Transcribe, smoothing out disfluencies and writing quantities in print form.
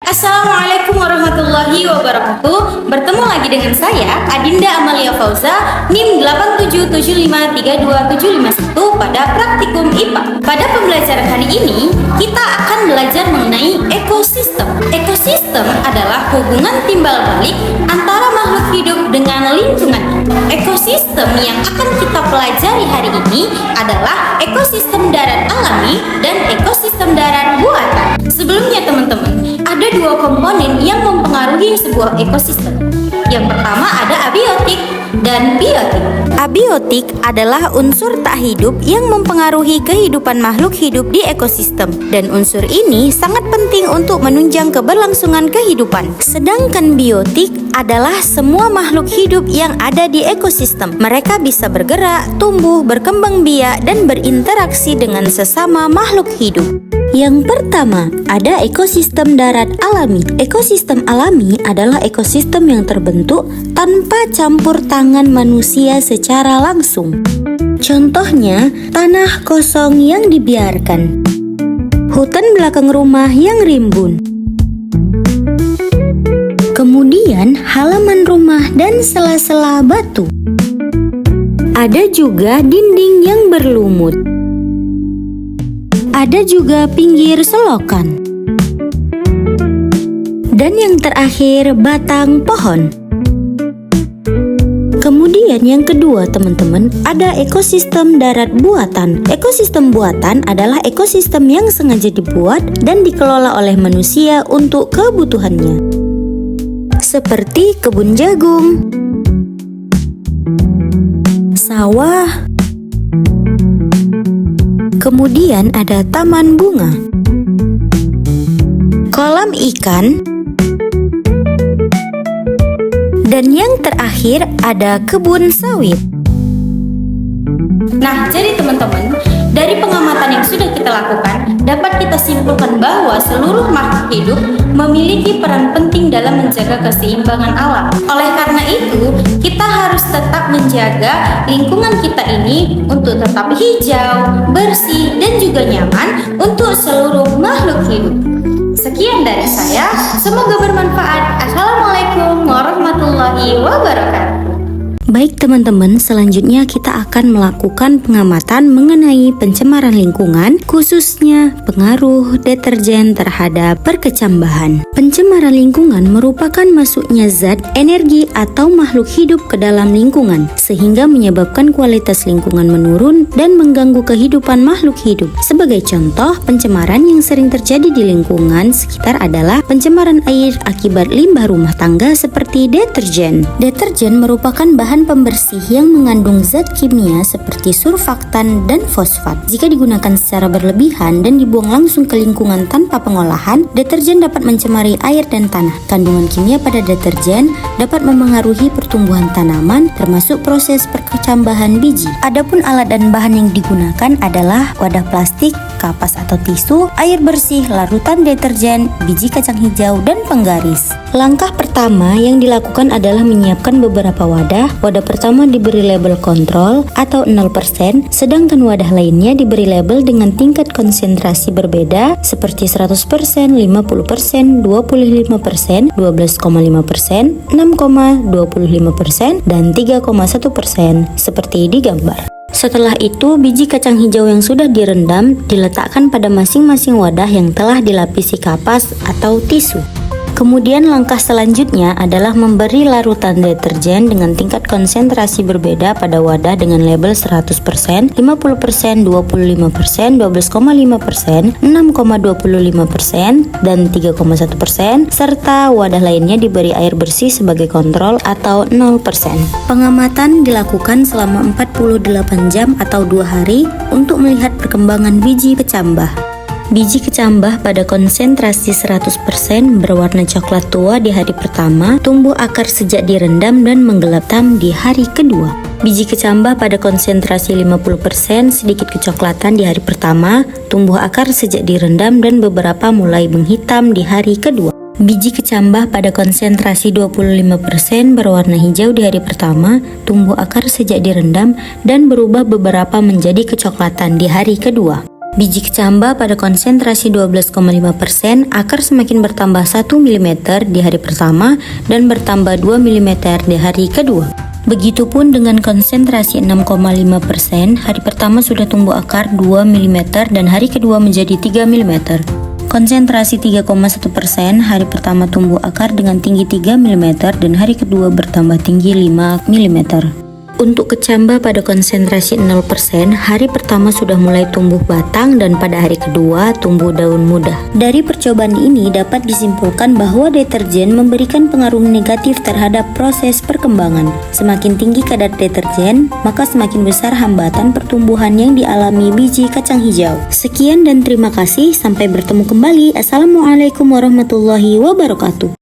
Assalamualaikum warahmatullahi wabarakatuh. Bertemu lagi dengan saya Adinda Amalia Fauza, NIM 87753271 pada praktikum IPA. Pada pembelajaran hari ini, kita akan belajar mengenai ekosistem. Ekosistem adalah hubungan timbal balik antara makhluk hidup dengan lingkungan. Ekosistem yang akan kita pelajari hari ini adalah ekosistem darat alami dan ekosistem darat buatan. Sebelumnya teman-teman, ada dua komponen yang mempengaruhi sebuah ekosistem. Yang pertama ada abiotik dan biotik. Abiotik adalah unsur tak hidup yang mempengaruhi kehidupan makhluk hidup di ekosistem, dan unsur ini sangat penting untuk menunjang keberlangsungan kehidupan. Sedangkan biotik adalah semua makhluk hidup yang ada di ekosistem. Mereka bisa bergerak, tumbuh, berkembang biak, dan berinteraksi dengan sesama makhluk hidup. Yang pertama, ada ekosistem darat alami. Ekosistem alami adalah ekosistem yang terbentuk tanpa campur tangan manusia secara langsung. Contohnya, tanah kosong yang dibiarkan, hutan belakang rumah yang rimbun, kemudian halaman rumah dan sela-sela batu. Ada juga dinding yang berlumut. Ada juga pinggir selokan. Dan yang terakhir, batang pohon. Kemudian yang kedua teman-teman, ada ekosistem darat buatan. Ekosistem buatan adalah ekosistem yang sengaja dibuat dan dikelola oleh manusia untuk kebutuhannya. Seperti kebun jagung, sawah, kemudian ada taman bunga, kolam ikan, dan yang terakhir ada kebun sawit. Nah, jadi teman-teman, dari pengamatan yang sudah kita lakukan, dapat kita simpulkan bahwa seluruh makhluk hidup memiliki peran penting dalam menjaga keseimbangan alam. Oleh karena itu, kita harus tetap menjaga lingkungan kita ini untuk tetap hijau, bersih, dan juga nyaman untuk seluruh makhluk hidup. Sekian dari saya, semoga bermanfaat. Assalamualaikum warahmatullahi wabarakatuh. Baik teman-teman, selanjutnya kita akan melakukan pengamatan mengenai pencemaran lingkungan, khususnya pengaruh deterjen terhadap perkecambahan. Pencemaran lingkungan merupakan masuknya zat, energi, atau makhluk hidup ke dalam lingkungan, sehingga menyebabkan kualitas lingkungan menurun dan mengganggu kehidupan makhluk hidup. Sebagai contoh, pencemaran yang sering terjadi di lingkungan sekitar adalah pencemaran air akibat limbah rumah tangga seperti deterjen. Deterjen merupakan bahan pembersih yang mengandung zat kimia seperti surfaktan dan fosfat. Jika digunakan secara berlebihan dan dibuang langsung ke lingkungan tanpa pengolahan, deterjen dapat mencemari air dan tanah. Kandungan kimia pada deterjen dapat memengaruhi pertumbuhan tanaman, termasuk proses perkecambahan biji. Adapun alat dan bahan yang digunakan adalah wadah plastik, kapas atau tisu, air bersih, larutan deterjen, biji kacang hijau, dan penggaris. Langkah pertama yang dilakukan adalah menyiapkan beberapa wadah. Wadah pertama diberi label kontrol atau 0%, sedangkan wadah lainnya diberi label dengan tingkat konsentrasi berbeda seperti 100%, 50%, 25%, 12,5%, 6,25%, dan 3,1% seperti di gambar. Setelah itu, biji kacang hijau yang sudah direndam diletakkan pada masing-masing wadah yang telah dilapisi kapas atau tisu. Kemudian langkah selanjutnya adalah memberi larutan deterjen dengan tingkat konsentrasi berbeda pada wadah dengan label 100%, 50%, 25%, 12,5%, 6,25%, dan 3,1%, serta wadah lainnya diberi air bersih sebagai kontrol atau 0%. Pengamatan dilakukan selama 48 jam atau 2 hari untuk melihat perkembangan biji kecambah. Biji kecambah pada konsentrasi 100% berwarna coklat tua di hari pertama, tumbuh akar sejak direndam dan menggelaptam di hari kedua. Biji kecambah pada konsentrasi 50% sedikit kecoklatan di hari pertama, tumbuh akar sejak direndam dan beberapa mulai menghitam di hari kedua. Biji kecambah pada konsentrasi 25% berwarna hijau di hari pertama, tumbuh akar sejak direndam dan berubah beberapa menjadi kecoklatan di hari kedua. Biji kecamba pada konsentrasi 12,5%, akar semakin bertambah 1 mm di hari pertama dan bertambah 2 mm di hari kedua. Begitupun dengan konsentrasi 6,5%, hari pertama sudah tumbuh akar 2 mm dan hari kedua menjadi 3 mm. Konsentrasi 3,1%, hari pertama tumbuh akar dengan tinggi 3 mm dan hari kedua bertambah tinggi 5 mm. Untuk kecamba pada konsentrasi 0%, hari pertama sudah mulai tumbuh batang dan pada hari kedua tumbuh daun muda. Dari percobaan ini dapat disimpulkan bahwa deterjen memberikan pengaruh negatif terhadap proses perkembangan. Semakin tinggi kadar deterjen, maka semakin besar hambatan pertumbuhan yang dialami biji kacang hijau. Sekian dan terima kasih, sampai bertemu kembali. Assalamualaikum warahmatullahi wabarakatuh.